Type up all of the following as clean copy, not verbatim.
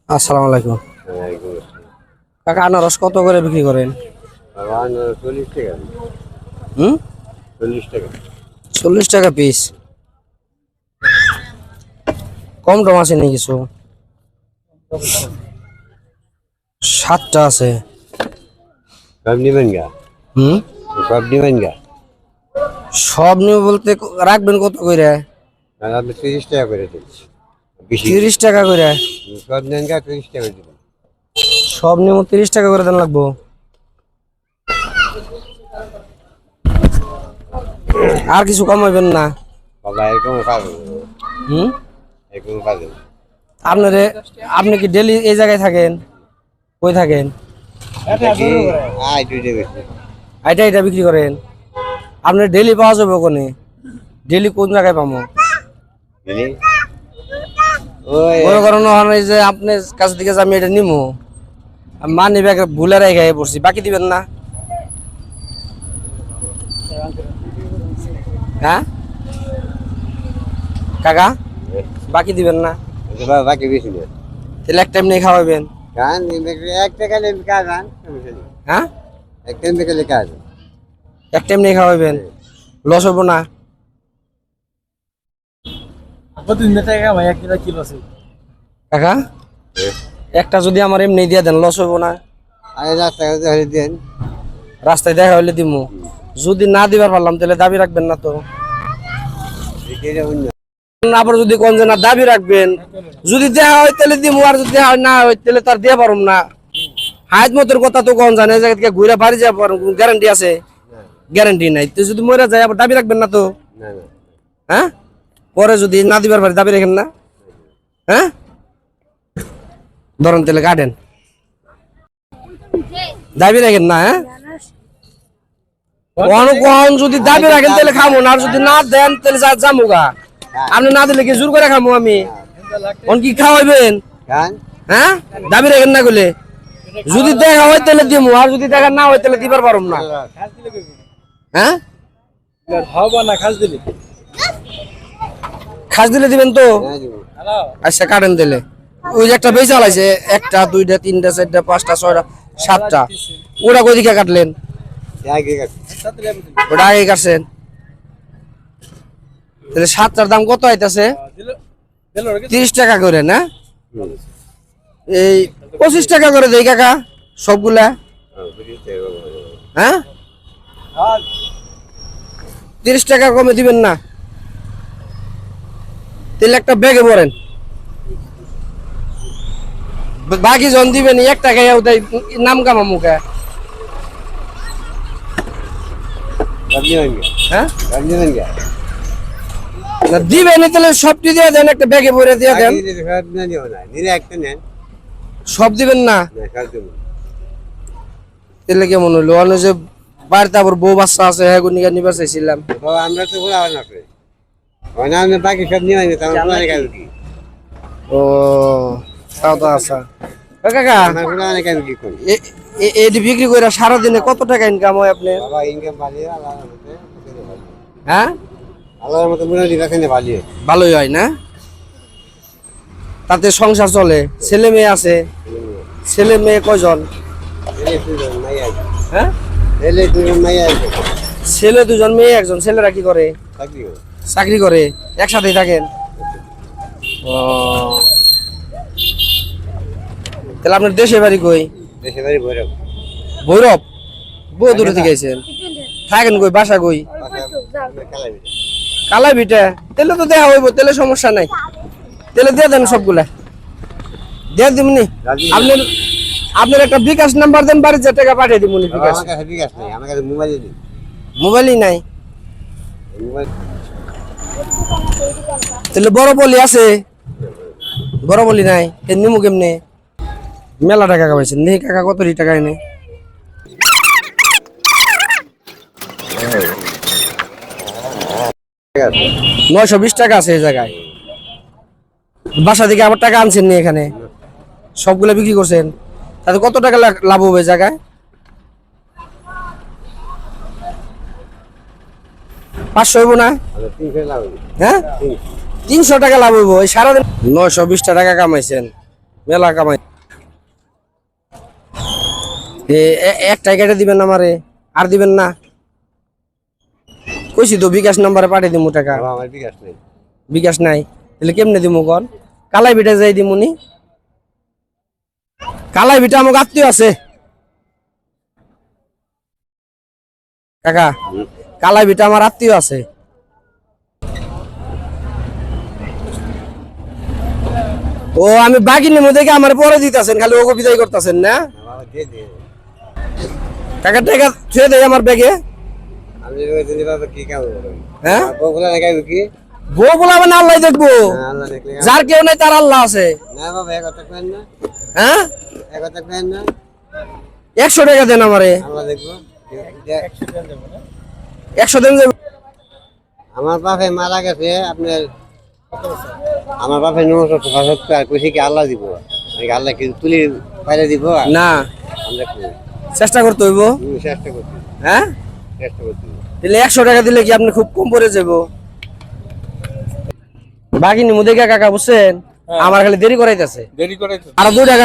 আসসালামু আলাইকুম। কাকা আনারস কত করে বিক্রি করেন? 40 টাকা। 40 টাকা। 40 টাকা পিস। কম টম আছে নি কিছু? 7টা আছে। সব নিবেন গা? সব নিবেন গা? সব নিব বলতে রাখবেন কত করে? আপনি 30 টাকা করে দিচ্ছি। 30 টাকা করে। সব নেন গা 30 টাকা দিবেন। সব নিব 30 টাকা করে দেন লাগবো। আর কিছু কমাইবেন না? বাবা এরকম পাবেন। এরকম পাবেন। আপনি কি ডেলি এই জায়গায় থাকেন? কই থাকেন? এটা বিক্রি করেন? আপনার ডেলি পাওয়া যাবে ওখানে? ডেলি কোন জায়গায় পাবো? মনে করেন যে আপনার কাছ থেকে আমি এটা নিমো, মানি ব্যাগ ভুলে রেখে পড়ছি, বাকি দিবেন না? হ্যাঁ কাকা, বাকি দিবেন না? বাকি বেশি নেই। তাহলে এক টাইম নিয়ে খাওয়াবেন? এক টাকা কাজ আন। হ্যাঁ, এক টাইম থেকে কাজ এক টাইম নিয়ে খাওয়াবেন, লস হবো না? কাকা একটা যদি আমার এমনি দিয়ে দেন, লস হবো না? রাস্তায় দেখা হইলে দিমু, যদি না দিবার পারলাম তাহলে দাবি রাখবেন না তো? আবার যদি কোন না দাবি রাখবেন, যদি দেওয়া হয় তাহলে দিমু, আর যদি দেওয়া না হয় তাহলে তার দিয়ে পারুম না। হায়াত মতের কথা তো কোন জানে, ঘুরে বাড়ি যাওয়ার পর গ্যারান্টি আছে? গ্যারান্টি নাই। তো যদি মরে যায় আবার দাবি রাখবেন না তো? হ্যাঁ, পরে যদি না দিবার পারি দাবি রাখেন না? হ্যাঁ, ধরেন তাহলে কাটেন, দাবি রাখেন না? হ্যাঁ, যদি দাবি রাখেন তাহলে খামো না, আর যদি না দেন তাহলে যাবো গা। আপনি না দিলে কি জোর করে খামো আমি? কি খাওয়াইবেন? হ্যাঁ, দাবি রাখেন না বলে, যদি দেখা হয় তাহলে দিমু, আর যদি দেখা না হয় তাহলে দিবার পারুম না। হ্যাঁ, খাস দিলে দিবেন তো? আচ্ছা কাটেন দিলে। ওই যে একটা বেচা লাইছে, 1টা 2টা 3টা 4টা 5টা 6টা 7টা, ওটা কই দিকে কাটলেন? ওটা আগে কাটছেন, তাহলে 7টার দাম কত আইতাছে? 30 টাকা করে না? এই 25 টাকা করে দেই কাকা সবগুলা। হ্যাঁ, 30 টাকা কমে দিবেন না? তাহলে একটা ব্যাগে ভরেন, বাকি জন দিবেন 1 টাকায় নাম কামা মুখে। হ্যাঁ, দিবেন তাহলে সবটি দিয়ে দেন, একটা ব্যাগে ভরে দিয়ে দেন। সব দিবেন না? তাহলে কেমন হইলো? অন্য যে বাড়িতে আবার বউ বাচ্চা আছে, হ্যাঁ নিয়ে নিবার চাইছিলাম। আমরা তো বাকি সব নিয়ে ও তাও তো আচ্ছা। কাকা এটি বিক্রি করে সারাদিনে কত টাকা ইনকাম হয় আপনার? হ্যাঁ, ভালোই হয় না? তাতে সংসার চলে? ছেলে মেয়ে আছে? ছেলে মেয়ে কয়জন? হ্যাঁ, ছেলে 2জন মেয়ে 1জন। ছেলেরা কি করে? চাকরি করে। একসাথেই থাকেন? ও, তাহলে আপনার দেশের বাড়ি কই? ভৈরব। বহু দূরে থেকে আইছেন? থাকেন কই? বাসা কই? কালাভিটা। তাহলে তো দেওয়া হইব, তাহলে সমস্যা নাই। তাহলে দিয়ে দেন সবগুলা, দিয়ে দিবনি। আপনার একটা বিকাশ নাম্বার দেন, বাড়ির যে টাকা পাঠিয়ে দিব। মোবাইলই নাই? তাহলে বড় বলি আছে? বড় বলি নাই, নিমু কেমনে? মেলা টাকা কামাইছেন নেই কাকা, কত টাকা এনে? 920 টাকা আছে এই জায়গায়। বাসা থেকে আবার টাকা আনছেন নি এখানে? সবগুলো বিক্রি করছেন, তাতে কত টাকা লাভ হবে জায়গায়? 500 হইব না? হ্যাঁ, 300 টাকা লাভ হইব এই সারাদিন 920 টাকা কামাইছেন মেলা কামাই একটা কেটে দিবেন আমারে আর দিবেন না কইছি তো বিকাশ নাম্বারে পাঠিয়ে দিমু টাকা বাবা, আমার বিকাশ নেই। বিকাশ নাই তাহলে কেমনে দিমু কন কালাই বিটা যাই দিমুনি কালাই বিটা আমার আত্মীয় আছে কাকা কালাই বিটা আমার আত্মীয় আছে ও আমি বাগিনের মধ্যে আমার পরে দিতেছেন খালি ওকে বিদায় করতেছেন না বাবা, দিয়ে দে। টাকা টাকা ছুঁয়ে দেয় আমার ব্যাগে আমি ওই দিনে বাবা কি কাম করবো? হ্যাঁ আমার বউগুলা লাগাইবো কি? বউ বলাবে না আল্লাহ দেখবো না, আল্লাহ দেখলে কাম- যার কেউ নাই তার আল্লাহ আছে না বাবা, এ কথা কেন না? হ্যাঁ এ কথা কেন না? 100 টাকা দেন আমারে আল্লাহ দেখবো। 100 দেন যাবে আমার বাপে মারা গেছে আপনার আমার বাপে 975 আর কইছে কি আল্লাহ দিব নাকি আল্লাহ কি তুলি পাইলে দিব না আমরা কই চেষ্টা করতে হইব চেষ্টা করছি হ্যাঁ চেষ্টা করছি তাহলে 100 টাকা দিলে কি আপনি খুব কম পড়ে যাব বাগিনী মধ্যে কাকা বুঝছেন আমার খালি দেরি করাইতেছে দেরি করে তো। আর 2 টাকা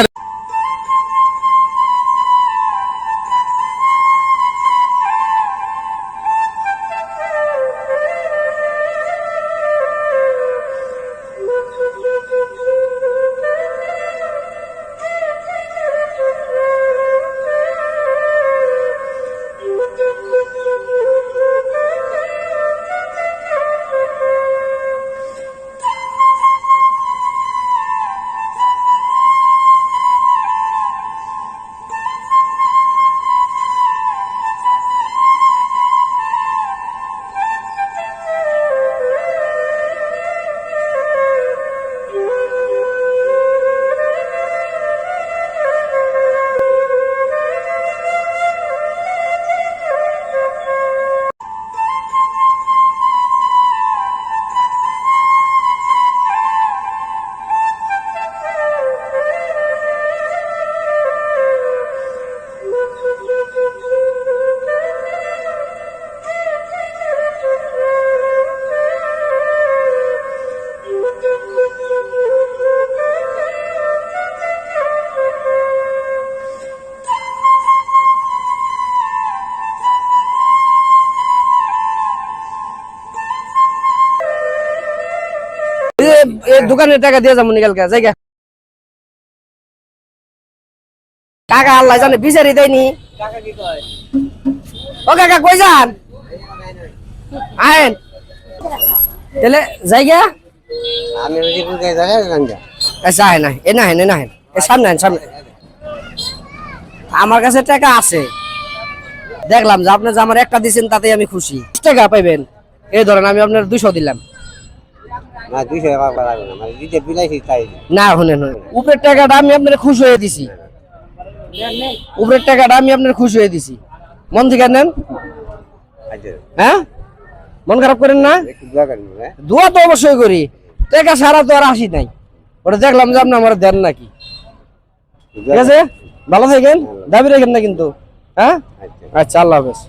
এই দোকানের টাকা দিয়ে যাবো নিকালকে জায়গা কাকা আল্লাহ জানে বিচারি দেয়নি ও কাকা কই যান আহেন তাহলে জায়গা আমি ওই বুঝাই ধরে গাঞ্জা আচ্ছা আহেন এ না হেন এ না হেন এ সামনে আহেন সামনে আমার কাছে টাকা আছে দেখলাম যে আপনি যে আমার একটা দিয়েছেন তাতে আমি খুশি টাকা পাইবেন এই ধরেন আমি আপনার 200 দিলাম না 200 বাবা লাগবে না মানে দিতে বিলাইছি তাই না শুনেন উপরের টাকাটা আমি আপনার খুশি হয়ে দিছি উপরের টাকাটা আমি আপনার খুশি হয়ে দিছি মন থেকে নেন আচ্ছা হ্যাঁ মন খারাপ করেন না একটু দোয়া করেন হ্যাঁ দোয়া তো অবশ্যই করি টাকা সারা তো আর আসি নাই ওটা দেখলাম যে আপনি আমার দেন নাকি ঠিক আছে ভালো থাকেন দাবি রাখেন না কিন্তু হ্যাঁ আচ্ছা আচ্ছা আল্লাহ হাফেজ